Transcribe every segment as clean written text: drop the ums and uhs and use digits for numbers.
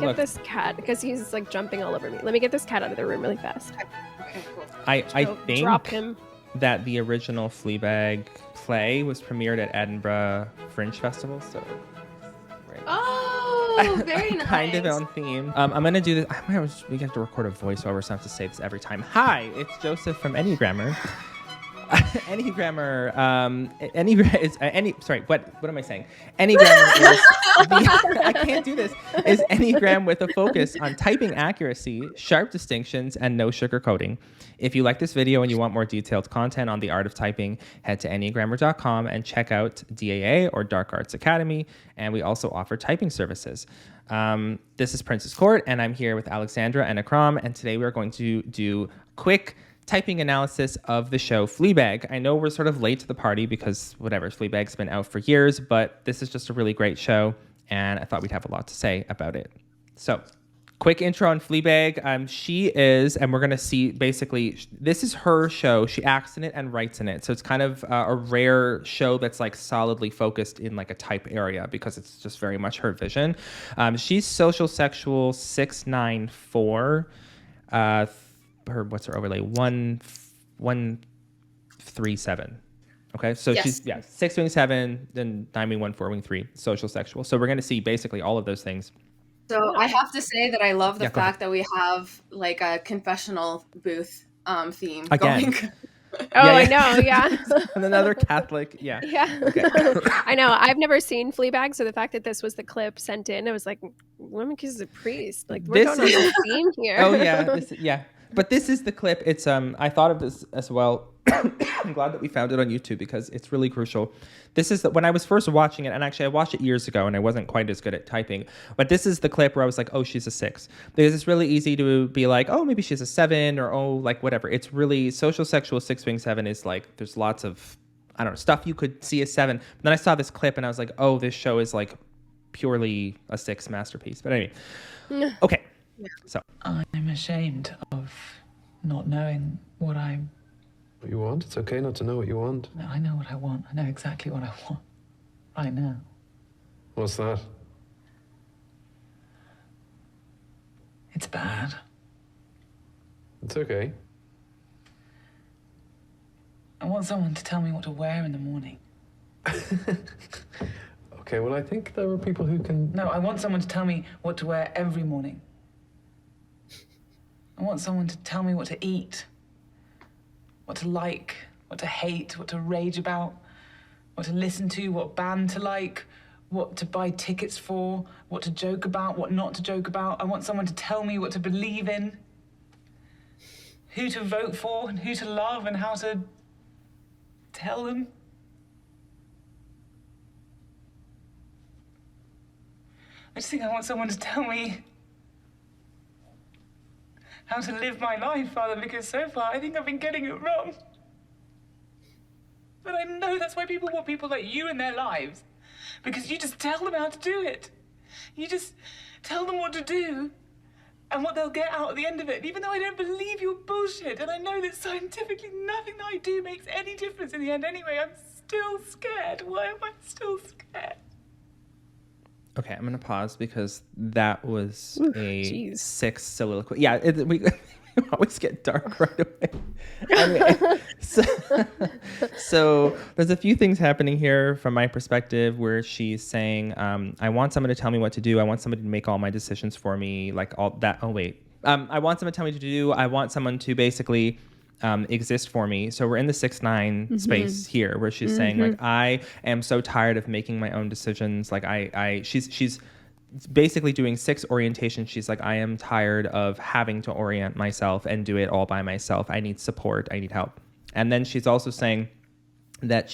me get this cat because he's like jumping all over me. Let me get this cat out of the room really fast. Okay, cool. I think drop him. that the original Fleabag play was premiered at Edinburgh Fringe Festival, so right. Oh, very nice. Kind of on theme. I'm gonna do this. We have to record a voiceover, so I have to say this every time. Hi, it's Joseph from Enneagrammer. Enneagrammer. Sorry, what am I saying? Enneagrammer is I can't do this. Is Enneagram with a focus on typing accuracy, sharp distinctions, and no sugarcoating. If you like this video and you want more detailed content on the art of typing, head to enneagrammer.com and check out DAA or Dark Arts Academy. And we also offer typing services. This is Princess Court, and I'm here with Alexandra and Akram, and today we are going to do quick typing analysis of the show Fleabag. I know we're sort of late to the party because Fleabag's been out for years, but this is just a really great show, and I thought we'd have a lot to say about it. So, quick intro on Fleabag. She is, and we're going to see, basically, this is her show. She acts in it and writes in it. So it's kind of a rare show that's like solidly focused in like a type area because it's just very much her vision. She's social sexual 694. What's her overlay? 137. Okay, so yes. She's 6 wing 7, then 9 wing 1, 4 wing 3, social sexual. So we're going to see basically all of those things. So I have to say that I love the fact that we have like a confessional booth theme again. going. I know, yeah. And another Catholic, Yeah. Okay. I know. I've never seen Fleabag, so the fact that this was the clip sent in, I was like, woman kisses a priest. Like, we're going on a theme here. Oh, yeah. But this is the clip. It's I thought of this as well. I'm glad that we found it on YouTube because it's really crucial. This is when I was first watching it, and actually I watched it years ago and I wasn't quite as good at typing. But this is the clip where I was like, oh, she's a 6. Because it's really easy to be like, oh, maybe she's a 7 or oh, like whatever. It's really social sexual 6 wing 7 is like, there's lots of, I don't know, stuff you could see as 7. But then I saw this clip and I was like, oh, this show is like purely a 6 masterpiece. But anyway, okay. So I'm ashamed of not knowing what you want. It's okay not to know what you want. No, I know what I want. I know exactly what I want right now. What's that? It's bad. It's okay. I want someone to tell me what to wear in the morning. Okay, well, I think there are people who can... No, I want someone to tell me what to wear every morning. I want someone to tell me what to eat, what to like, what to hate, what to rage about, what to listen to, what band to like, what to buy tickets for, what to joke about, what not to joke about. I want someone to tell me what to believe in, who to vote for and who to love and how to tell them. I just think I want someone to tell me how to live my life, Father, because so far I think I've been getting it wrong. But I know that's why people want people like you in their lives, because you just tell them how to do it. You just tell them what to do and what they'll get out at the end of it, even though I don't believe your bullshit, and I know that scientifically nothing that I do makes any difference in the end anyway. I'm still scared. Why am I still scared? Okay, I'm going to pause because that was a 6 soliloquy. Yeah, we always get dark right away. Anyway, so there's a few things happening here from my perspective where she's saying, I want someone to tell me what to do. I want somebody to make all my decisions for me, like all that. Oh, wait. I want someone to tell me what to do. I want someone to basically... exist for me. So we're in the 6-9 space here where she's saying like, I am so tired of making my own decisions. Like she's basically doing 6 orientation. She's like, I am tired of having to orient myself and do it all by myself. I need support. I need help. And then she's also saying that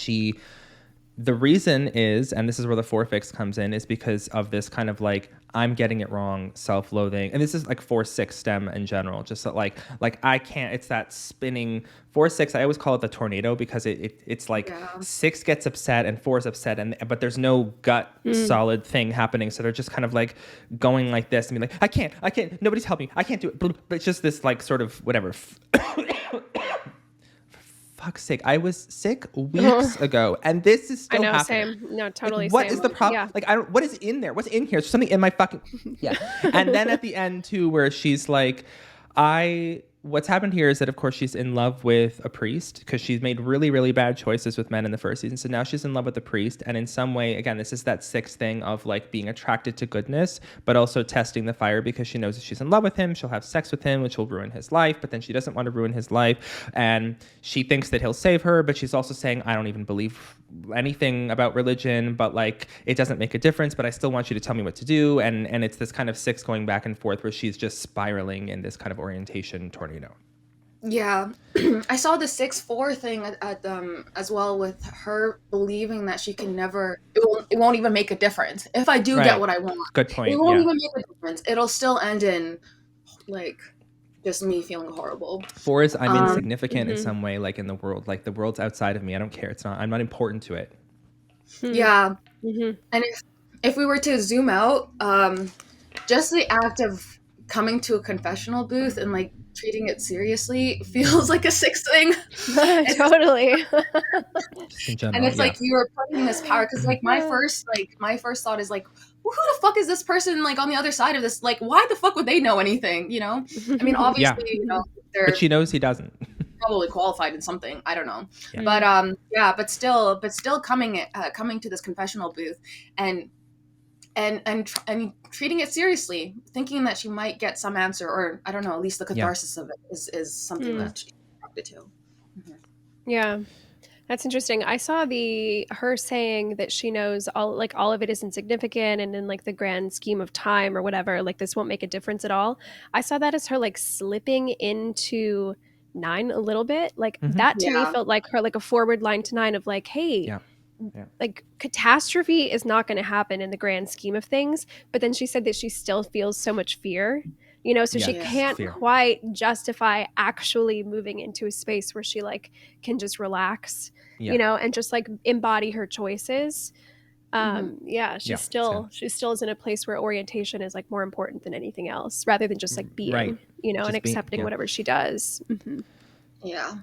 the reason is, and this is where the 4 fix comes in, is because of this kind of like, I'm getting it wrong, self-loathing. And this is like 4-6 stem in general. Just that like I can't, it's that spinning 4-6. I always call it the tornado because it's like 6 gets upset and 4 is upset, but there's no gut solid thing happening. So they're just kind of like going like this and be like, I can't, nobody's helping me. I can't do it. But it's just this like sort of whatever fuck's sake, I was sick weeks ago, and this is still happening. Same. No, totally. Like, what same. is the problem? Yeah. Like, what is in there? What's in here? There's something in my fucking yeah. And then at the end too, where she's like, what's happened here is that, of course, she's in love with a priest because she's made really, really bad choices with men in the first season. So now she's in love with the priest. And in some way, again, this is that sixth thing of like being attracted to goodness, but also testing the fire because she knows if she's in love with him, she'll have sex with him, which will ruin his life. But then she doesn't want to ruin his life. And she thinks that he'll save her. But she's also saying, I don't even believe anything about religion, but like it doesn't make a difference, but I still want you to tell me what to do. And it's this kind of six going back and forth where she's just spiraling in this kind of orientation tornado. Yeah. I saw the 6-4 thing at as well, with her believing that she can never, it won't even make a difference. If I do get what I want, good point. It won't even make a difference. It'll still end in like just me feeling horrible. 4 is I'm insignificant in some way, like in the world, like the world's outside of me. I don't care. I'm not important to it. Yeah. And if we were to zoom out, just the act of coming to a confessional booth and like treating it seriously feels like a 6 thing. Totally. Just in general, and it's like you were putting this power, because like my first thought is like, well, who the fuck is this person like on the other side of this? Like, why the fuck would they know anything? You know? I mean, obviously, you know, they're but she knows he doesn't. probably qualified in something. I don't know. Yeah. But but still coming to this confessional booth and treating it seriously, thinking that she might get some answer, or I don't know, at least the catharsis of it is something that she's attracted to. Yeah. That's interesting. I saw her saying that she knows all of it is insignificant, and in like the grand scheme of time or whatever, like this won't make a difference at all. I saw that as her like slipping into 9 a little bit. Like that to me felt like her like a forward line to 9 of like, hey, like catastrophe is not going to happen in the grand scheme of things. But then she said that she still feels so much fear, you know, so she can't quite justify actually moving into a space where she like can just relax, you know, and just like embody her choices. She still is in a place where orientation is like more important than anything else, rather than just like being, you know, just and accepting whatever she does. Yeah.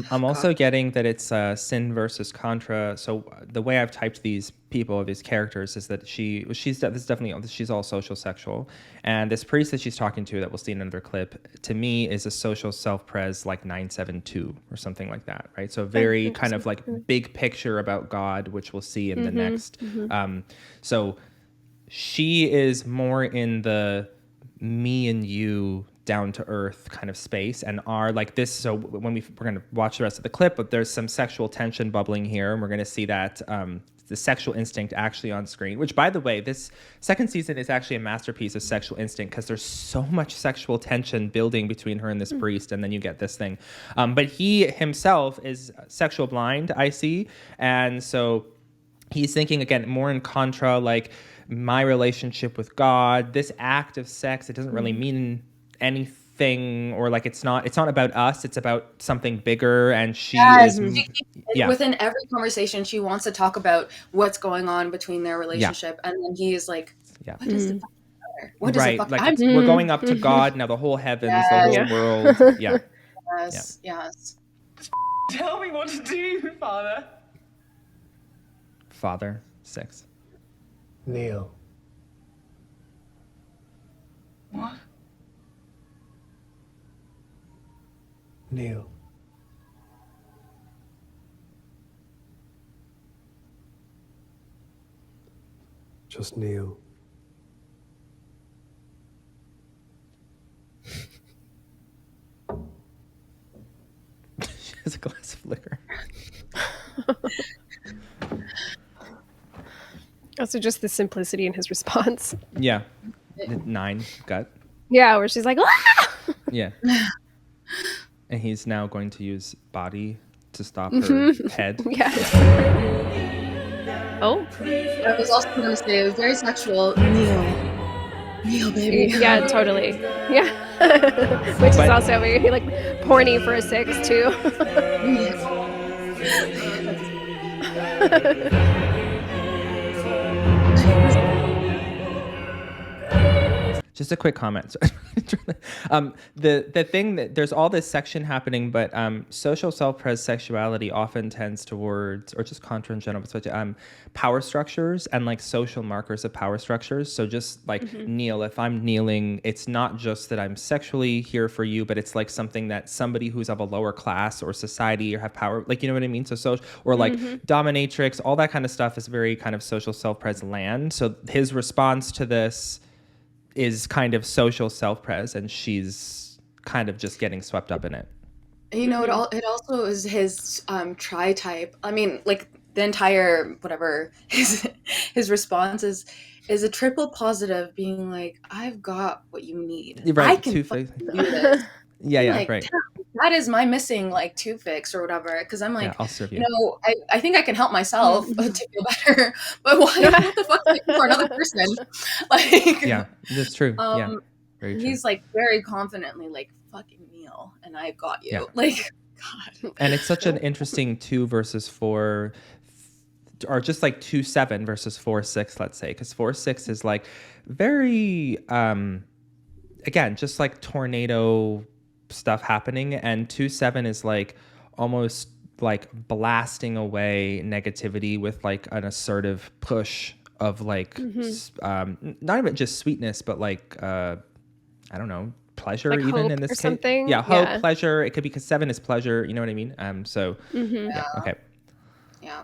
I'm also getting that it's sin versus contra. So the way I've typed these people, these characters, is that she's all social sexual. And this priest that she's talking to, that we'll see in another clip, to me is a social self-pres like 972 or something like that, right? So very kind of like big picture about God, which we'll see in the next. So she is more in the me and you down to earth kind of space, and are like this. So when we're going to watch the rest of the clip, but there's some sexual tension bubbling here, and we're going to see that the sexual instinct actually on screen, which by the way, this second season is actually a masterpiece of sexual instinct, because there's so much sexual tension building between her and this priest, and then you get this thing. But he himself is sexual blind, I see. And so he's thinking, again, more in contra, like my relationship with God, this act of sex, it doesn't really mean anything, or like it's not about us, it's about something bigger. And she is within every conversation she wants to talk about what's going on between their relationship, and then he is like, what does it matter? What does it like we're going up to God now, the whole heavens, the whole world. Yes. Tell me what to do, Father 6. Neil. What? Neil. Just Neil. She has a glass of liquor. Also, just the simplicity in his response. Yeah. 9 gut. Yeah, where she's like, ah! Yeah. And he's now going to use body to stop her head. Yeah. Oh. I was also going to say, it was very sexual. Neil, baby. Yeah, totally. Yeah. Which is also very like porny for a 6 too. Just a quick comment. The thing that there's all this section happening, but social self-pres sexuality often tends towards, or just contra in general, but power structures and like social markers of power structures. So just like kneel, if I'm kneeling, it's not just that I'm sexually here for you, but it's like something that somebody who's of a lower class or society or have power, like, you know what I mean? So or like dominatrix, all that kind of stuff is very kind of social self-pres land. So his response to this is kind of social self-pres, and she's kind of just getting swept up in it. You know, it also is his tri-type. I mean, like the entire whatever his response is a triple positive, being like, I've got what you need. Right, I can fucking do this. Yeah, like, right. That is my missing like two fix or whatever. Because I'm like, I'll serve you. No, I think I can help myself to feel better. But why? What the fuck are you for another person? Like, yeah, that's true. Yeah, very true. He's like very confidently like, fucking kneel, and I've got you. Yeah. Like, God. And it's such an interesting 2 versus 4, or just like 2-7 versus 4-6, let's say, because 4-6 is like very again, just like tornado stuff happening, and 2-7 is like almost like blasting away negativity with like an assertive push of like not even just sweetness, but like I don't know, pleasure, like even in this case. Something. Yeah, hope, pleasure. It could be because 7 is pleasure, you know what I mean? So yeah, okay. Yeah.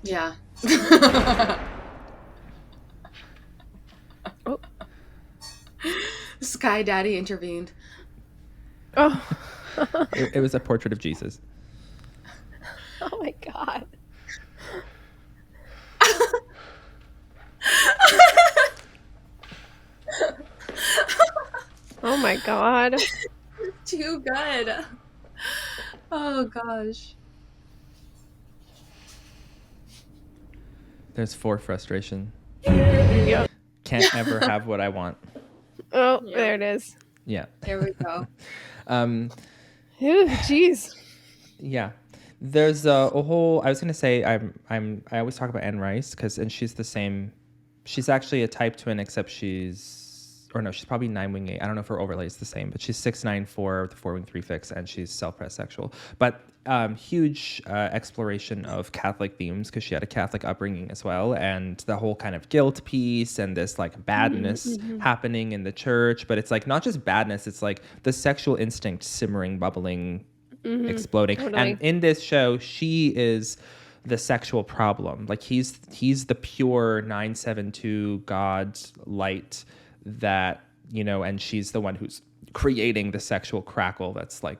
Yeah. Oh. Sky Daddy intervened. Oh. It was a portrait of Jesus. Oh my God. Oh my God. Too good. Oh gosh. There's 4 frustration. Yep. Can't ever have what I want. Oh, there it is. Yeah. There we go. Jeez. Yeah. There's a whole, I was going to say, I always talk about Anne Rice and she's the same. She's actually a type twin, except she's probably 9-wing 8. I don't know if her overlay is the same, but she's 6-9-4 with a 4-wing 3 fix, and she's self-pres sexual. But huge exploration of Catholic themes, because she had a Catholic upbringing as well, and the whole kind of guilt piece and this like badness happening in the church. But it's like not just badness, it's like the sexual instinct simmering, bubbling, exploding. Totally. And in this show, she is the sexual problem. Like he's the pure 972 God's light that, and she's the one who's creating the sexual crackle that's like,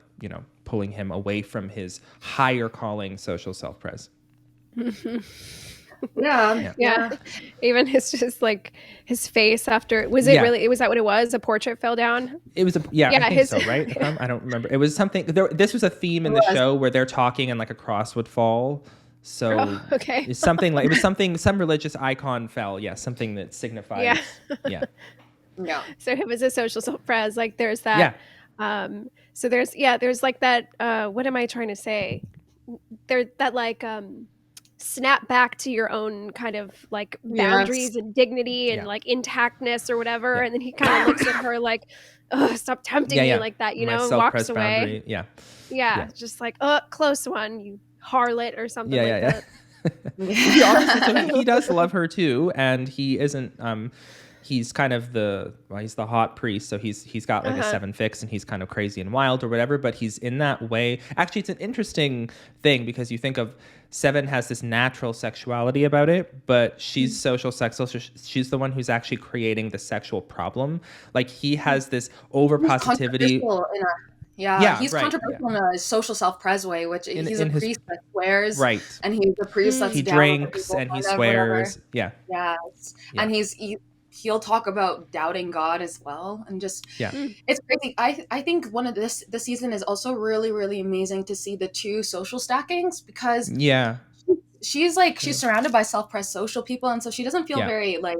pulling him away from his higher calling, social self-pres. Yeah. Even just like his face after, was that what it was? A portrait fell down? It was I think so, right? I don't remember. It was something, this was a theme in the show where they're talking and like a cross would fall. So okay. It's something like, it was something, some religious icon fell. Yeah. Something that signifies. Yeah. So it was a social self-pres. Like there's that. So there's like that, what am I trying to say? There, that like, snap back to your own kind of like boundaries and dignity and like intactness or whatever. And then he kind of looks at her like, oh, stop tempting me like that, walks away. Boundary. Yeah. Just like, oh, close one, you harlot or something that. He does love her too. And he isn't, he's kind of he's the hot priest, so he's got like a 7 fix, and he's kind of crazy and wild or whatever, but he's in that way. Actually, it's an interesting thing because you think of 7 has this natural sexuality about it, but she's social sex, so she's the one who's actually creating the sexual problem. Like he has this over positivity. He's controversial in a social self-pres way, which he's a priest that swears, right, and he's a priest that's he down drinks with and he whatever, swears, and he'll talk about doubting God as well, and just it's crazy. I think one of this season is also really, really amazing to see the two social stackings, because she's surrounded by self-pres social people, and so she doesn't feel very like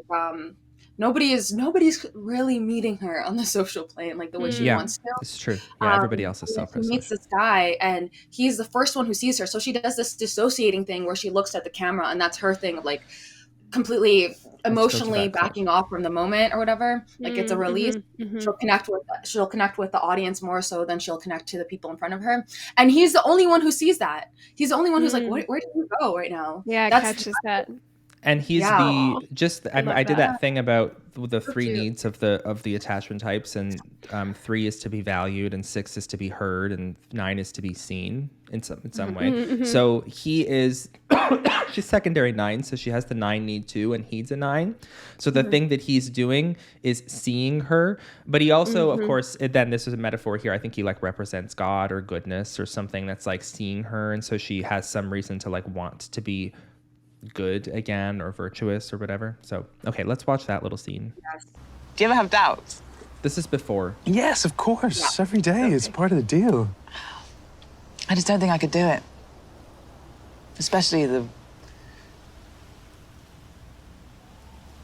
nobody's really meeting her on the social plane like the way she wants to. It's true. Everybody else is self-pres. She meets this guy, and he's the first one who sees her, so she does this dissociating thing where she looks at the camera, and that's her thing of like completely emotionally backing off from the moment or whatever. Like it's a release. She'll connect with the audience more so than she'll connect to the people in front of her, and he's the only one who sees that. He's the only one who's like, where did you go right now? Catches that. And he's I did that thing about the 3 needs of the attachment types, and 3 is to be valued, and 6 is to be heard, and 9 is to be seen in some way. So he is she's secondary 9, so she has the 9 need too, and he's a 9. So the thing that he's doing is seeing her, but he also of course, then this is a metaphor here, I think he like represents God or goodness or something, that's like seeing her, and so she has some reason to like want to be good again or virtuous or whatever. So okay, let's watch that little scene. Do you ever have doubts? This is before. Yes, of course. Every day. It's part of the deal. I just don't think I could do it. Especially the...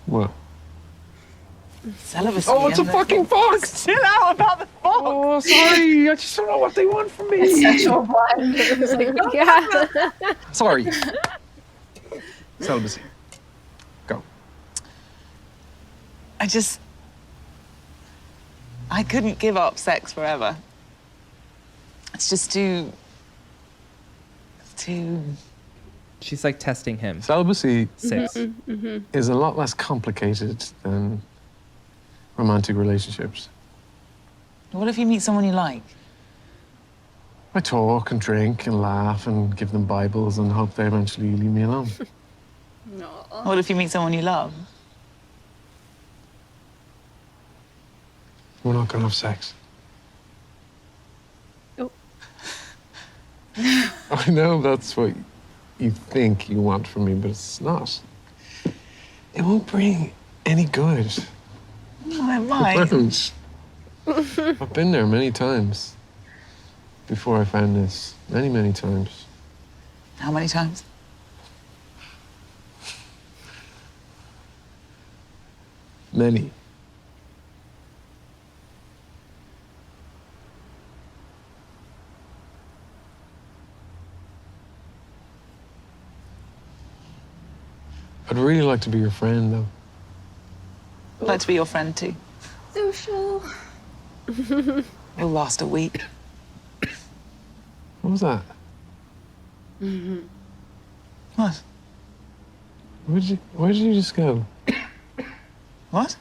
What? Celibacy. Oh, it's a fucking fox! Chill out about the fox! Oh, sorry. I just don't know what they want from me. Sexual blind. Sorry. Celibacy. Go. I couldn't give up sex forever. It's just too... She's like testing him. Celibacy 6 is a lot less complicated than romantic relationships. What if you meet someone you like? I talk and drink and laugh and give them Bibles and hope they eventually leave me alone. No. What if you meet someone you love? We're not gonna have sex. Oh. I know that's what you think you want from me, but it's not. It won't bring any good. No, it It might. won't. I've been there many times before I found this. Many, many times. How many times? Many. I'd really like to be your friend, though. I'd like to be your friend too. Social. It'll last a week. What was that? What? Where did you just go? What?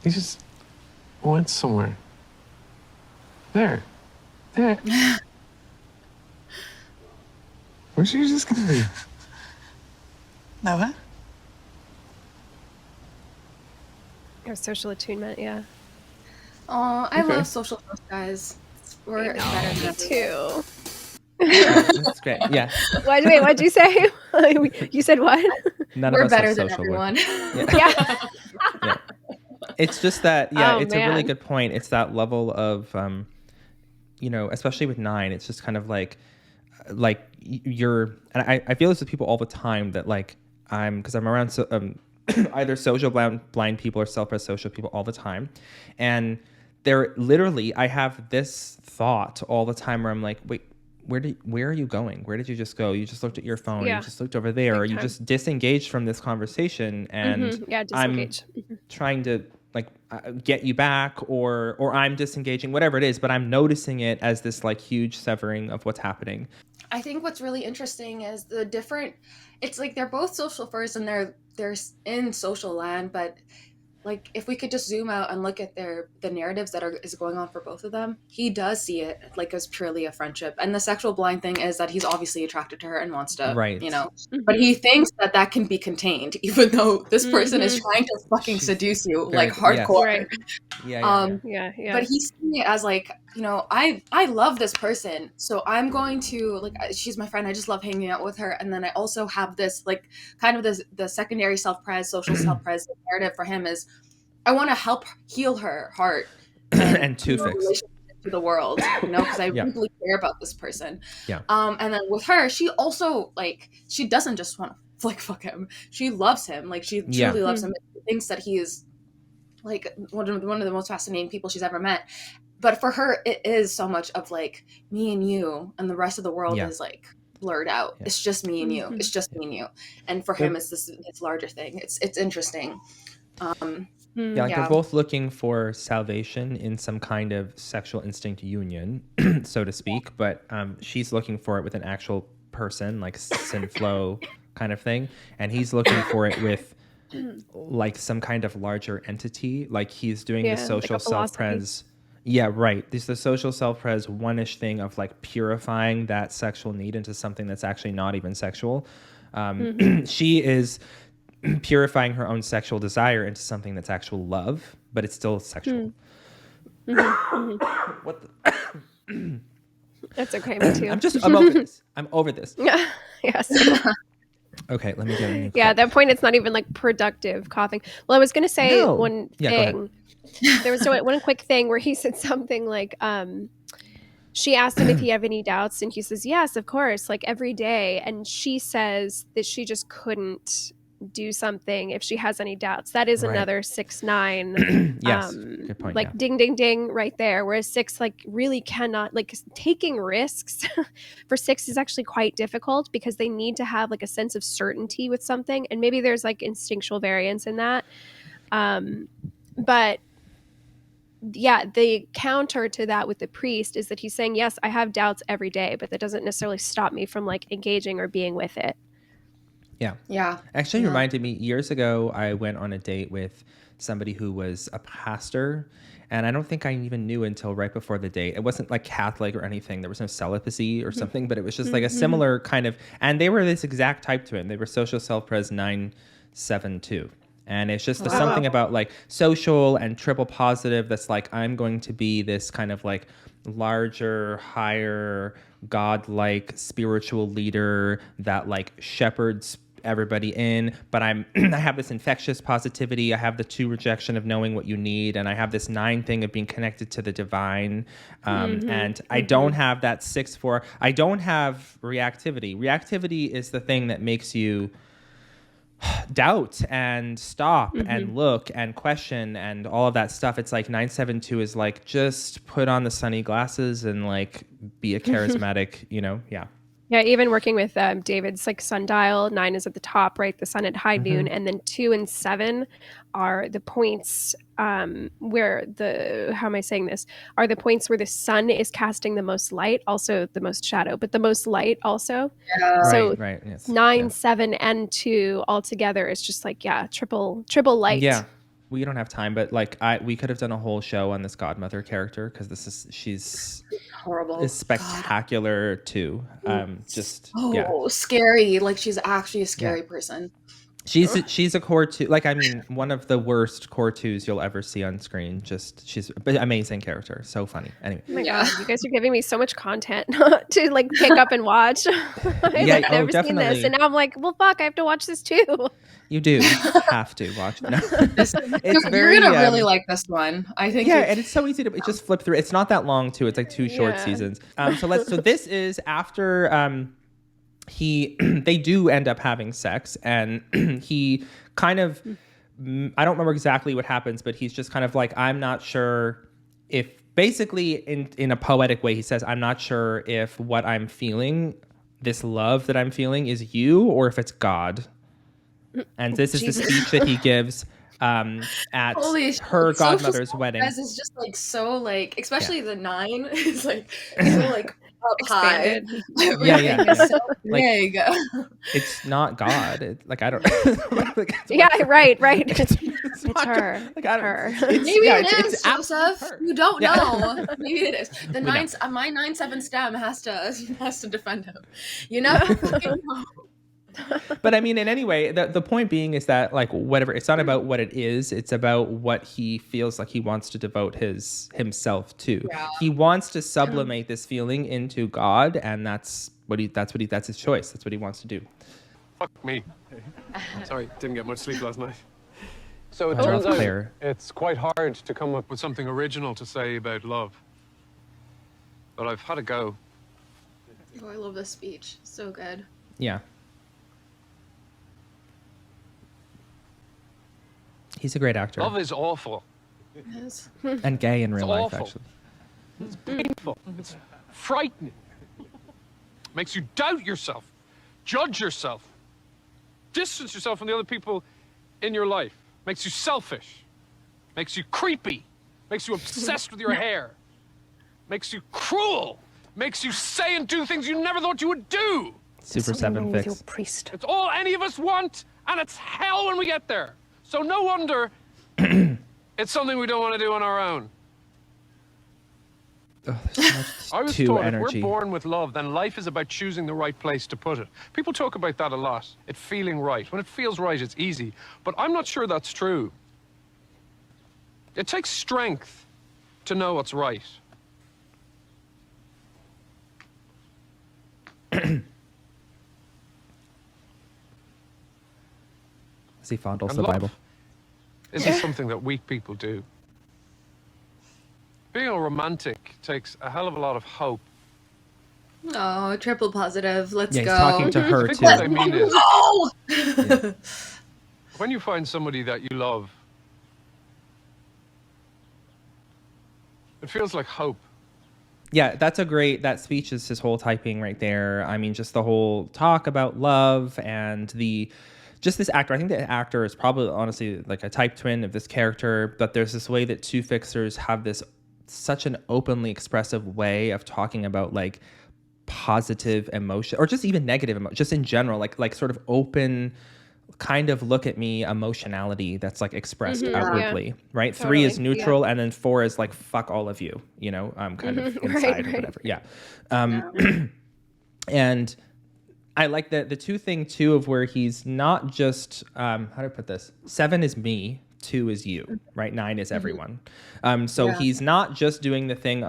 You just went somewhere. There. Where'd you just go? Nowhere? Or social attunement, yeah. Oh, I Okay. love social first guys. We're better than Too. That's great. Yeah. Wait, what'd you say? You said what? None We're of us are better than social everyone. Yeah. Yeah. It's just that, Oh, it's a really man. good point. It's that level of, especially with 9, it's just kind of like you're, and I feel this with people all the time that like, because I'm around either social blind people or self-pres social people all the time. And they're literally, I have this thought all the time where I'm like, wait, where are you going? Where did you just go? You just looked at your phone. Yeah. You just looked over there. Big Or you time. just disengaged from this conversation. And Yeah, disengage. I'm trying to like get you back, or I'm disengaging, whatever it is. But I'm noticing it as this like huge severing of what's happening. I think what's really interesting is it's like they're both social first and they're in social land, but like if we could just zoom out and look at the narratives that is going on for both of them, he does see it like as purely a friendship. And the sexual blind thing is that he's obviously attracted to her and wants to, Right. but he thinks that can be contained, even though this person is trying to fucking seduce you like hardcore. Yes. Right. But he's seeing it as like, I love this person, so I'm going to like, she's my friend, I just love hanging out with her, and then I also have this like kind of the secondary self-pres, social self-pres narrative for him is I want to help heal her heart and two-fix to the world, because I really care about this person. And then with her, she also like, she doesn't just want to like fuck him, she loves him, like she truly loves him, and thinks that he is like one of the most fascinating people she's ever met. But for her, it is so much of like me and you, and the rest of the world is like blurred out. It's just me and you. It's just me and you. And for him, it's this larger thing. It's interesting. They're both looking for salvation in some kind of sexual instinct union, so to speak. But she's looking for it with an actual person, like sin flow kind of thing, and he's looking for it with like some kind of larger entity. Like he's doing the social self-pres. Yeah, right. This is the social self-pres one-ish thing of like purifying that sexual need into something that's actually not even sexual. She is purifying her own sexual desire into something that's actual love, but it's still sexual. What the? That's okay, me too. I'm over this. I'm over this. Yes. Okay, let me get a new at that point, it's not even like productive coughing. Well, I was going to say one thing. There was one quick thing where he said something like, she asked him if he have any doubts, and he says, yes, of course, like every day. And she says that she just couldn't do something if she has any doubts. That is another 6-9. Yes, good point. Like ding, ding, ding right there. Whereas 6 like really cannot, like taking risks for 6 is actually quite difficult because they need to have like a sense of certainty with something. And maybe there's like instinctual variance in that. But yeah, the counter to that with the priest is that he's saying, yes, I have doubts every day, but that doesn't necessarily stop me from like engaging or being with it. Yeah. Actually reminded me, years ago, I went on a date with somebody who was a pastor, and I don't think I even knew until right before the date. It wasn't like Catholic or anything. There was no celibacy or something, but it was just like a similar kind of, and they were this exact type to him. They were social self-pres 972. And it's just something about like social and triple positive that's like, I'm going to be this kind of like larger, higher, godlike spiritual leader that like shepherds everybody in, but I have this infectious positivity. I have the 2 rejection of knowing what you need, and I have this 9 thing of being connected to the divine. And I don't have that 6-4. I don't have reactivity. Reactivity is the thing that makes you doubt and stop and look and question and all of that stuff. It's like 972 is like, just put on the sunny glasses and like be a charismatic, Yeah, even working with David's like sundial, 9 is at the top, right? The sun at high noon, and then 2 and 7 are the points where how am I saying this? Are the points where the sun is casting the most light, also the most shadow, but the most light also. Yeah. So right. Yes. 9, 7, and 2 all together is just like triple light. Yeah. We don't have time, but like we could have done a whole show on this godmother character because she's horrible, is spectacular too. Scary. Like she's actually a scary person. She's a core 2. Like, I mean, one of the worst core 2s you'll ever see on screen. She's an amazing character. So funny. Anyway. Oh my God, you guys are giving me so much content to like pick up and watch. I've never seen this, and now I'm like, well, fuck, I have to watch this too. You do have to watch it. No. You're gonna really like this one, I think. Yeah, and it's so easy to just flip through. It's not that long too. It's like 2 short seasons. So this is after they do end up having sex, and he kind of, I don't remember exactly what happens, but he's just kind of like, I'm not sure if, basically in a poetic way, he says, I'm not sure if what I'm feeling, this love that I'm feeling, is you or if it's God. And this is the speech that he gives at her godmother's wedding. It's just like so like, especially the 9 is like so like up high. Yeah. So big. It's not God. Like I don't. Right. It's It's her. Like, I don't, her. Maybe yeah, it is, it's absolutely Joseph. her. You don't Yeah. know. Maybe it is. The We know. my 9/7 stem has to defend him. You never fucking know. But I mean, in any way, the point being is that, like, whatever, it's not about what it is, it's about what he feels like he wants to devote himself to. Yeah. He wants to sublimate this feeling into God, and that's his choice. That's what he wants to do. Fuck me. Sorry, didn't get much sleep last night. So it I turns love out Claire. it's quite hard to come up with something original to say about love. But I've had a go. Oh, I love this speech. So good. Yeah. He's a great actor. Love is awful. Yes. And gay in real life, awful. actually. It's painful. It's frightening. Makes you doubt yourself, judge yourself, distance yourself from the other people in your life. Makes you selfish. Makes you creepy. Makes you obsessed with your hair. Makes you cruel. Makes you say and do things you never thought you would do. Super 7 fix. Priest. It's all any of us want, and it's hell when we get there. So no wonder it's something we don't want to do on our own. Oh, there's so much I was two taught energy. if we're born with love, then life is about choosing the right place to put it. People talk about that a lot, it feeling right. When it feels right, it's easy. But I'm not sure that's true. It takes strength to know what's right. As he fondles And the love Bible. isn't something that weak people do. Being a romantic takes a hell of a lot of hope. Oh, triple positive. Let's Yeah, he's go. talking to her I think too. what I mean is, No! when you find somebody that you love, it feels like hope. Yeah, that speech is his whole typing right there. I mean, just the whole talk about love and just this actor. I think the actor is probably honestly like a type twin of this character, but there's this way that two fixers have this such an openly expressive way of talking about like positive emotion or just even negative emotion, just in general, like sort of open kind of look at me emotionality that's like expressed outwardly, right? Totally. 3 is neutral, and then 4 is like fuck all of you, kind of inside or whatever. Yeah. And I like the 2 thing too of where he's not just how do I put this? 7 is me, 2 is you, right? 9 is everyone. So he's not just doing the thing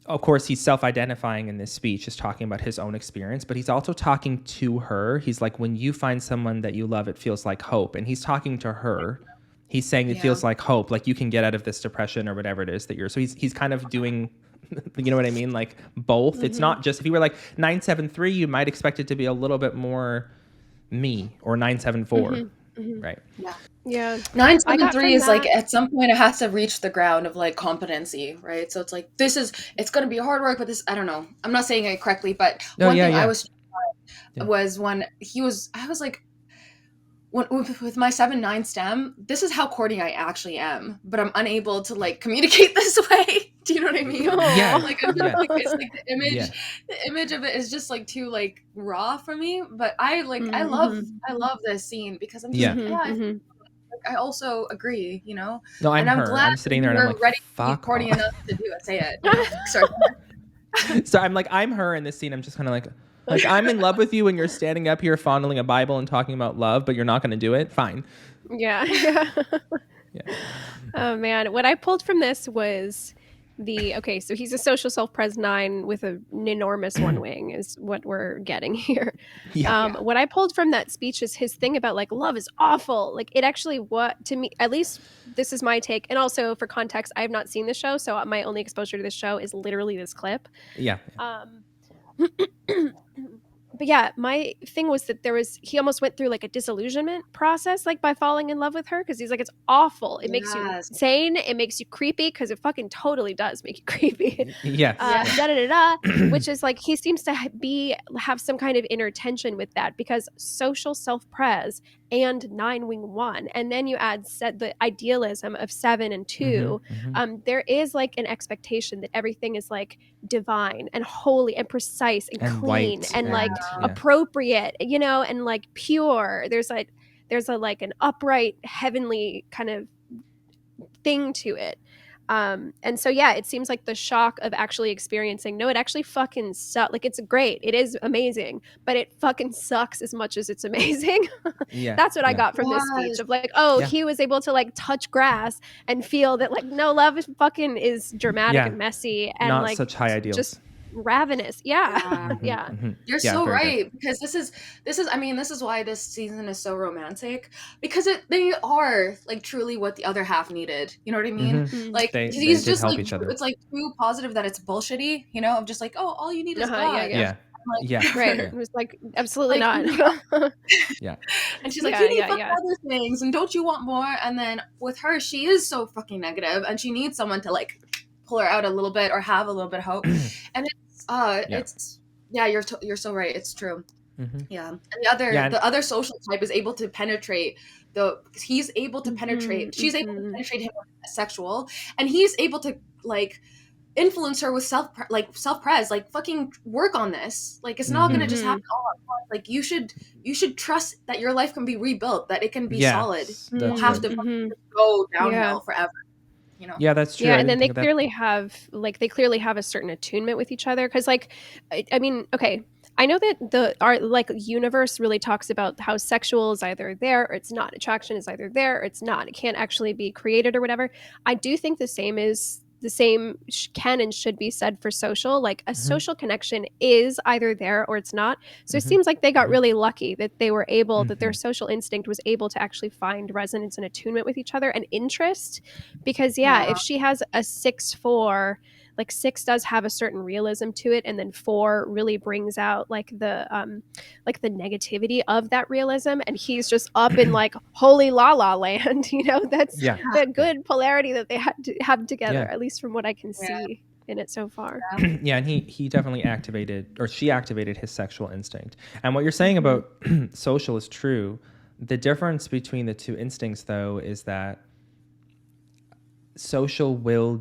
of course, he's self-identifying in this speech, is talking about his own experience, but he's also talking to her. He's like, when you find someone that you love, it feels like hope. And he's talking to her. He's saying it feels like hope, like you can get out of this depression or whatever it is that you're. So he's kind of doing, you know what I mean? Like both. It's not just, if you were like 973, you might expect it to be a little bit more me, or 974, right? Yeah. 973 is like at some point it has to reach the ground of like competency, right? So it's like it's going to be hard work, but this, I don't know. I'm not saying it correctly, but one thing I was when I was like, with my 7-9 stem, this is how courting I actually am, but I'm unable to like communicate this way. Do you know what I mean? Yeah. Like, it's like the image of it is just like too like raw for me. But I love this scene because I'm just I also agree, No, I'm and I'm her. glad I'm sitting there and I'm like, ready fuck courting off. enough to do it. Say it. Sorry. So I'm like, I'm her in this scene. I'm just kind of like I'm in love with you and you're standing up here fondling a Bible and talking about love, but you're not going to do it. Fine. Yeah. Yeah. Oh man, what I pulled from this was so he's a social self-pres 9 with an enormous one wing is what we're getting here. What I pulled from that speech is his thing about like love is awful. Like it actually, what to me, at least this is my take. And also for context, I have not seen the show. So my only exposure to this show is literally this clip. Yeah. But yeah, my thing was that he almost went through like a disillusionment process, like by falling in love with her. Cause he's like, it's awful. It makes you insane. It makes you creepy. Cause it fucking totally does make you creepy. Which is like, he seems to have some kind of inner tension with that because social self-pres and 9 wing 1. And then you add the idealism of 7 and 2. There is like an expectation that everything is like divine and holy and precise and clean white and like appropriate, and like pure. There's there's a like an upright heavenly kind of thing to it. And so yeah, it seems like the shock of actually experiencing, no, it actually fucking sucks. Like, it's great, it is amazing, but it fucking sucks as much as it's amazing. Yeah. That's what I Yeah. got from this speech Yes. of like, oh, Yeah. he was able to like touch grass and feel that like, no, love is fucking is dramatic Yeah. and messy and Not like such high ideals. just ravenous. Yeah. Yeah. Yeah. You're Yeah, so very good. right, because this is I mean, this is why this season is so romantic, because they are like truly what the other half needed. You know what I mean? Mhm. Like, They he's did just help like each other. it's like too positive that it's bullshitty, you know, of just like, oh, all you need is Uh-huh, God. yeah, Yeah. yeah. Like, Yeah. Right. Yeah. It was like, absolutely Like, not. Yeah. and she's like, Yeah, you need yeah, fucking yeah. other things, and don't you want more? And then with her, she is so fucking negative, and she needs someone to like pull her out a little bit or have a little bit of hope. And it's you're so right. It's true. Mhm. Yeah, and the other social type is able to penetrate he's able to penetrate. She's able to penetrate him with sexual, and he's able to like influence her with self pres, like fucking work on this. Like, it's not gonna just happen all at once. Like, you should trust that your life can be rebuilt, that it can be Yes, solid. that's You don't have good. to fucking go downhill Yeah. forever. You know? Yeah, that's true. Yeah, I and then didn't they think of that. clearly have a certain attunement with each other, because like I mean, okay, I know that our like universe really talks about how sexual is either there or it's not, attraction is either there or it's not, it can't actually be created or whatever. I do think the same can and should be said for social. Like, a social connection is either there or it's not. So it seems like they got really lucky that they were able, that their social instinct was able to actually find resonance and attunement with each other and interest. Because if she has a 6-4, like 6 does have a certain realism to it, and then 4 really brings out like the negativity of that realism, and he's just up in like holy la la land. That's Yeah. the good polarity that they had to have together, Yeah. at least from what I can see in it so far. Yeah, and he definitely she activated his sexual instinct. And what you're saying about social is true. The difference between the two instincts, though, is that social will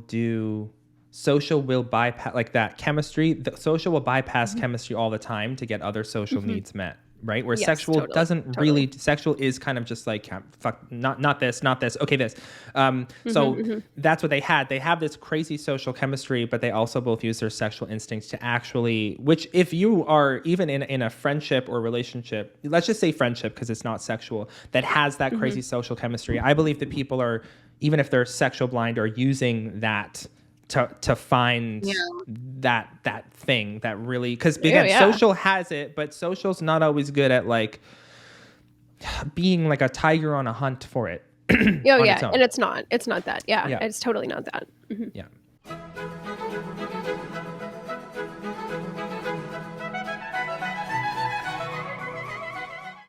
bypass like that chemistry. Social will bypass chemistry all the time to get other social needs met, right? Where Yes, sexual totally, doesn't really. Sexual is kind of just like, fuck, not this, okay, this. So that's what they had. They have this crazy social chemistry, but they also both use their sexual instincts to actually. Which, if you are even in a friendship or relationship, let's just say friendship because it's not sexual, that has that crazy social chemistry, I believe that people are, even if they're sexual blind, are using that to find that thing that really, because again, social has it, but social's not always good at like being like a tiger on a hunt for it. And it's not that. Yeah, Yeah. it's totally not that. Yeah.